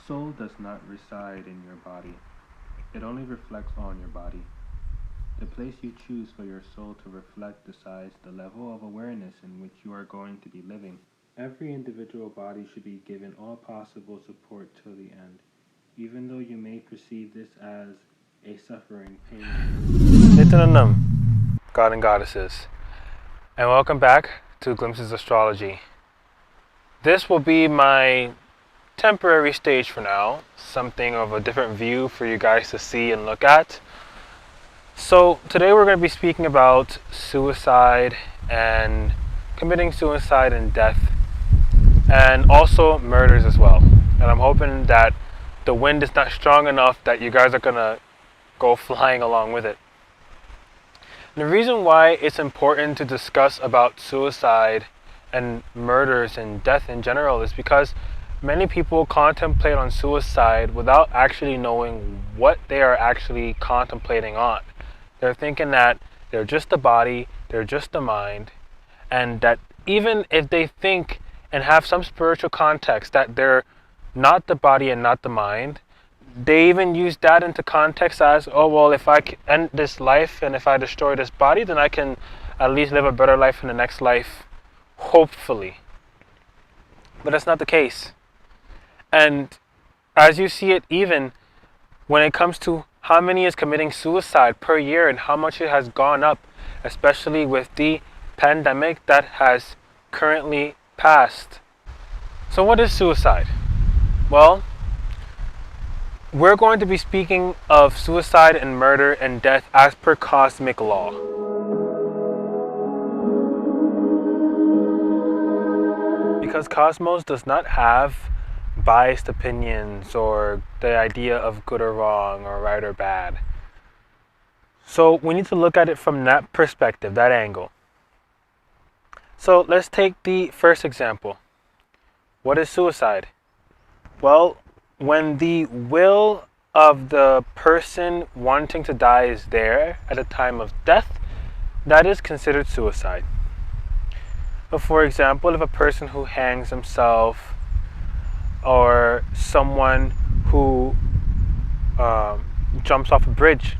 soul does not reside in your body. It only reflects on your body. The place you choose for your soul to reflect decides the level of awareness in which you are going to be living. Every individual body should be given all possible support till the end, even though you may perceive this as a suffering pain. Nithyanandam, God and Goddesses, and welcome back to Glimpses Astrology. This will be my temporary stage for now, something of a different view for you guys to see and look at. So today we're going to be speaking about suicide and committing suicide and death, and also murders as well. And I'm hoping that the wind is not strong enough that you guys are going to go flying along with it. And the reason why it's important to discuss about suicide and murders and death in general is because many people contemplate on suicide without actually knowing what they are actually contemplating on. They're thinking that they're just the body, they're just the mind, and that even if they think and have some spiritual context that they're not the body and not the mind, they even use that into context as, oh well, if I end this life and if I destroy this body, then I can at least live a better life in the next life, hopefully. But that's not the case. And as you see it, even when it comes to how many is committing suicide per year and how much it has gone up, especially with the pandemic that has currently passed. So what is suicide? Well, we're going to be speaking of suicide and murder and death as per cosmic law. Because cosmos does not have biased opinions or the idea of good or wrong or right or bad. So we need to look at it from that perspective, that angle. So let's take the first example. What is suicide? Well, when the will of the person wanting to die is there at the time of death, that is considered suicide. But for example, if a person who hangs himself or someone who jumps off a bridge,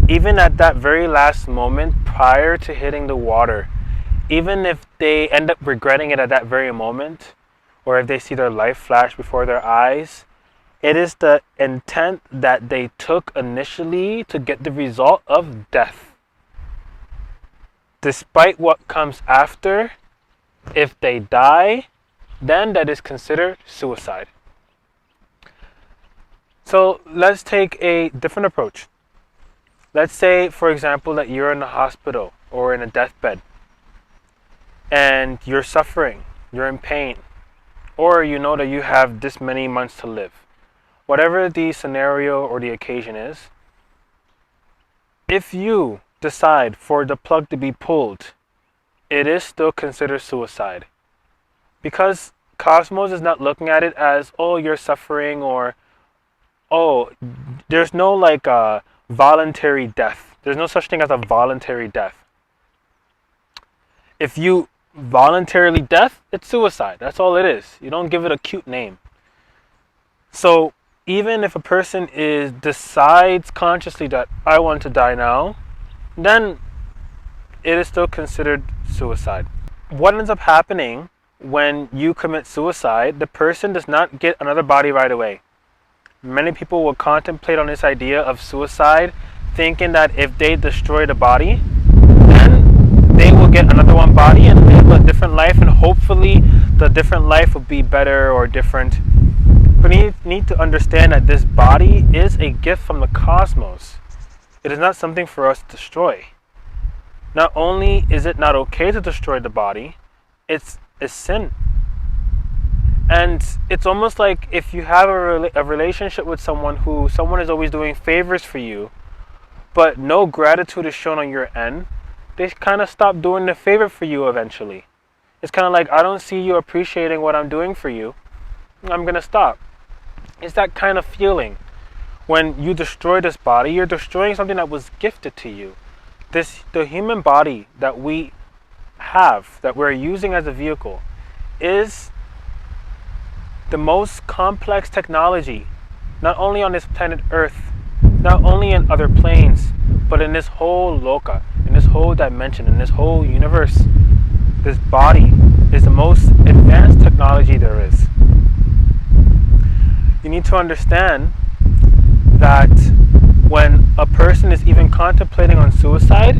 even at that very last moment prior to hitting the water, even if they end up regretting it at that very moment, or if they see their life flash before their eyes, it is the intent that they took initially to get the result of death. Despite what comes after, if they die, then that is considered suicide. So let's take a different approach. Let's say, for example, that you're in a hospital or in a deathbed and you're suffering, you're in pain, or you know that you have this many months to live. Whatever the scenario or the occasion is, if you decide for the plug to be pulled, it is still considered suicide. Because cosmos is not looking at it as, oh, you're suffering, or, oh, there's no like a voluntary death. There's no such thing as a voluntary death. If you voluntarily death, it's suicide. That's all it is. You don't give it a cute name. So even if a person decides consciously that I want to die now, then it is still considered suicide. What ends up happening when you commit suicide, the person does not get another body right away. Many people will contemplate on this idea of suicide, thinking that if they destroy the body, then they will get another one body and live a different life, and hopefully the different life will be better or different. But you need to understand that this body is a gift from the cosmos. It is not something for us to destroy. Not only is it not okay to destroy the body, it's a sin. And it's almost like if you have a relationship with someone is always doing favors for you, but no gratitude is shown on your end, they kind of stop doing the favor for you eventually. It's kind of like, I don't see you appreciating what I'm doing for you, I'm going to stop. It's that kind of feeling. When you destroy this body, you're destroying something that was gifted to you. The human body that we have, that we're using as a vehicle, is the most complex technology, not only on this planet Earth, not only in other planes, but in this whole loka, in this whole dimension, in this whole universe. This body is the most advanced technology there is. You need to understand that when a person is even contemplating on suicide,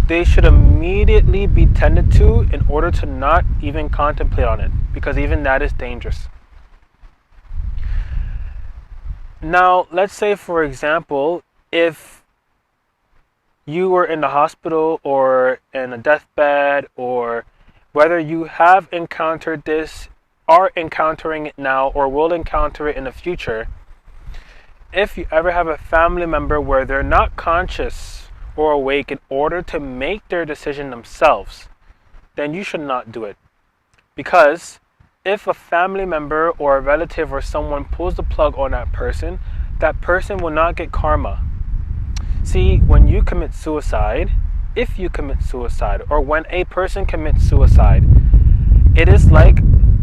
they should immediately be tended to in order to not even contemplate on it, because even that is dangerous. Now, let's say, for example, if you were in the hospital or in a deathbed, or whether you have encountered this, are encountering it now, or will encounter it in the future, if you ever have a family member where they're not conscious or awake in order to make their decision themselves, then you should not do it. Because if a family member or a relative or someone pulls the plug on that person will not get karma. See, when you commit suicide, if you commit suicide, or when a person commits suicide, it is like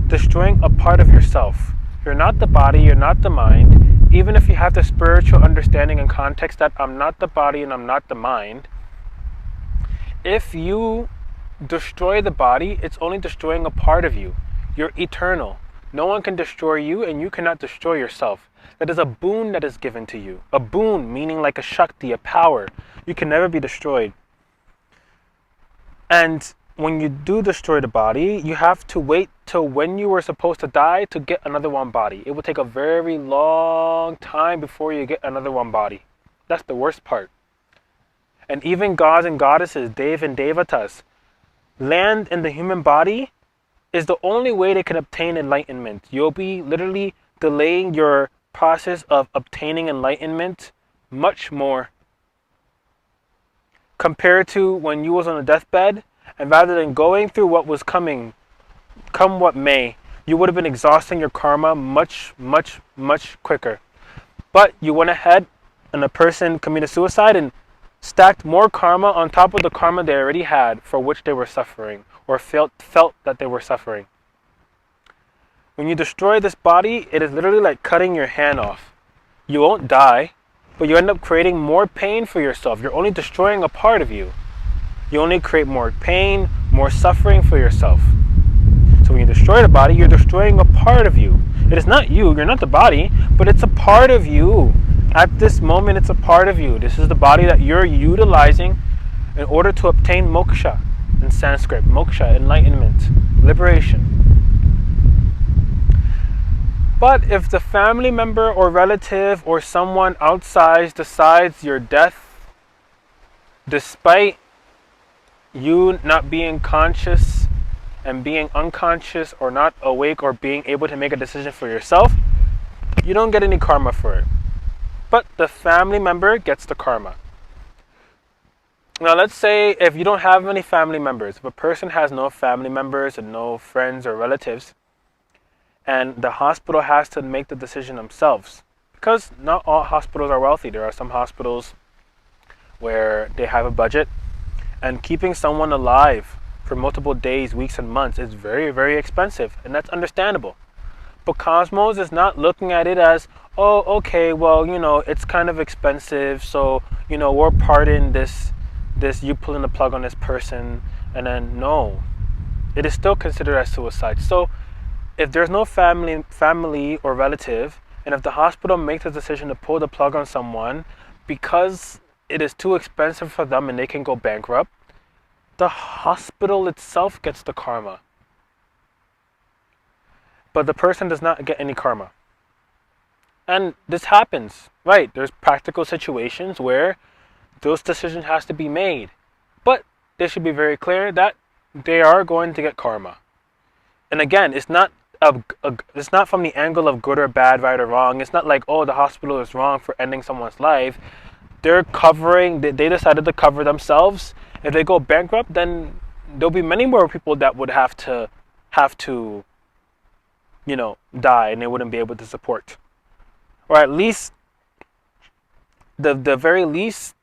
destroying a part of yourself. You're not the body, you're not the mind. Even if you have the spiritual understanding and context that I'm not the body and I'm not the mind, if you destroy the body, it's only destroying a part of you. You're eternal. No one can destroy you, and you cannot destroy yourself. That is a boon that is given to you. A boon, meaning like a shakti, a power. You can never be destroyed. And when you do destroy the body, you have to wait till when you were supposed to die to get another one body. It will take a very long time before you get another one body. That's the worst part. And even gods and goddesses, Dev and Devatas, land in the human body is the only way they can obtain enlightenment. You'll be literally delaying your process of obtaining enlightenment much more compared to when you was on a deathbed, and rather than going through what was coming, come what may, you would have been exhausting your karma much, much, much quicker. But you went ahead and a person committed suicide and stacked more karma on top of the karma they already had for which they were suffering, or felt that they were suffering. When you destroy this body, it is literally like cutting your hand off. You won't die, but you end up creating more pain for yourself. You're only destroying a part of you. You only create more pain, more suffering for yourself. So when you destroy the body, you're destroying a part of you. It is not you, you're not the body, but it's a part of you. At this moment, it's a part of you. This is the body that you're utilizing in order to obtain moksha. In Sanskrit, moksha, enlightenment, liberation. But if the family member or relative or someone outside decides your death, despite you not being conscious and being unconscious or not awake or being able to make a decision for yourself, you don't get any karma for it. But the family member gets the karma. Now let's say if you don't have any family members, if a person has no family members and no friends or relatives, and the hospital has to make the decision themselves, because not all hospitals are wealthy. There are some hospitals where they have a budget, and keeping someone alive for multiple days, weeks, and months is very, very expensive, and that's understandable. But Cosmos is not looking at it as, oh, okay, well, it's kind of expensive, so, we'll pardon this you pulling the plug on this person, and then no, it is still considered as suicide. So if there's no family or relative, and if the hospital makes a decision to pull the plug on someone because it is too expensive for them and they can go bankrupt, the hospital itself gets the karma, but the person does not get any karma. And this happens, right? There's practical situations where those decisions has to be made, but they should be very clear that they are going to get karma. And again, it's not from the angle of good or bad, right or wrong. It's not like, oh, the hospital is wrong for ending someone's life. They're covering. They decided to cover themselves. If they go bankrupt, then there'll be many more people that would have to die, and they wouldn't be able to support, or at least the very least.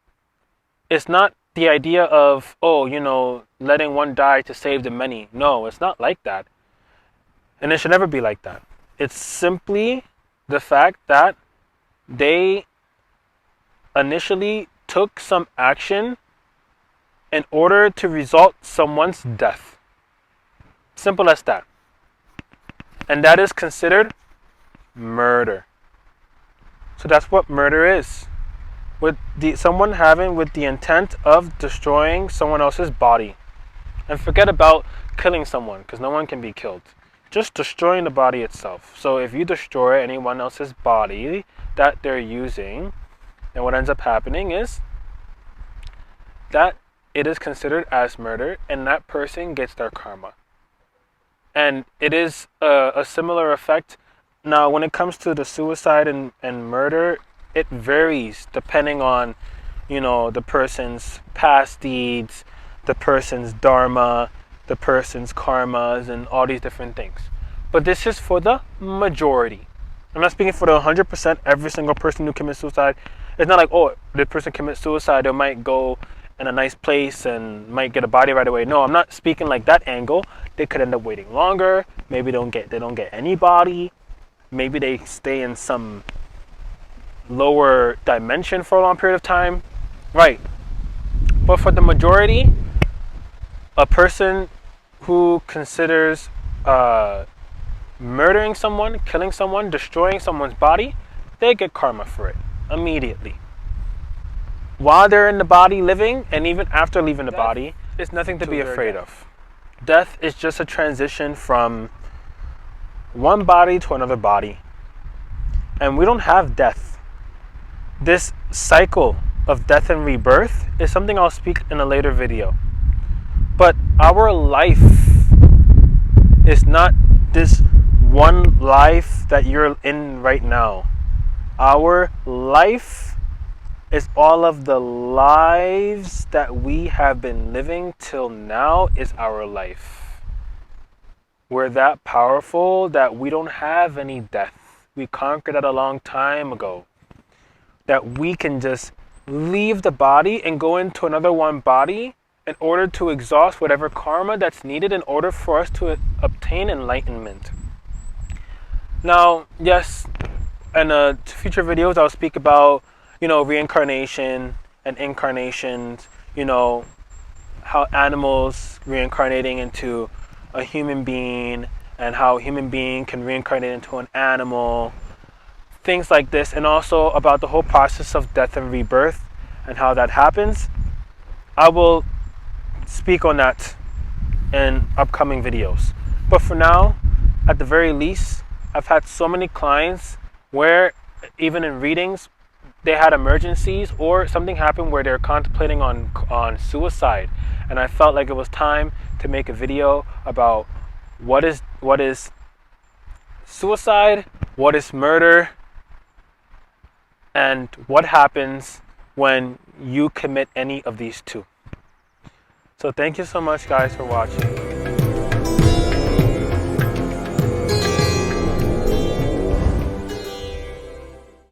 It's not the idea of, letting one die to save the many. No, it's not like that. And it should never be like that. It's simply the fact that they initially took some action in order to result someone's death. Simple as that. And that is considered murder. So that's what murder is. Someone having with the intent of destroying someone else's body. And forget about killing someone, because no one can be killed. Just destroying the body itself. So if you destroy anyone else's body that they're using, then what ends up happening is that it is considered as murder, and that person gets their karma. And it is a similar effect. Now, when it comes to the suicide and murder, it varies depending on, the person's past deeds, the person's dharma, the person's karmas, and all these different things. But this is for the majority. I'm not speaking for the 100%, every single person who commits suicide. It's not like, oh, the person commits suicide, they might go in a nice place and might get a body right away. No, I'm not speaking like that angle. They could end up waiting longer. Maybe they don't get any body. Maybe they stay in some lower dimension for a long period of time. Right. But for the majority, a person who considers murdering someone, killing someone, destroying someone's body, they get karma for it immediately. While they're in the body living, and even after leaving the body, it's nothing to be afraid of. Death is just a transition from one body to another body. And we don't have death. This cycle of death and rebirth is something I'll speak in a later video. But our life is not this one life that you're in right now. Our life is all of the lives that we have been living till now is our life. We're that powerful that we don't have any death. We conquered that a long time ago. That we can just leave the body and go into another one body in order to exhaust whatever karma that's needed in order for us to obtain enlightenment. Now, yes, in future videos I'll speak about reincarnation and incarnations, how animals reincarnating into a human being and how a human being can reincarnate into an animal, things like this, and also about the whole process of death and rebirth and how that happens. I will speak on that in upcoming videos. But for now, at the very least, I've had so many clients where even in readings, they had emergencies or something happened where they're contemplating on suicide, and I felt like it was time to make a video about what is suicide, what is murder, and what happens when you commit any of these two. So thank you so much, guys, for watching.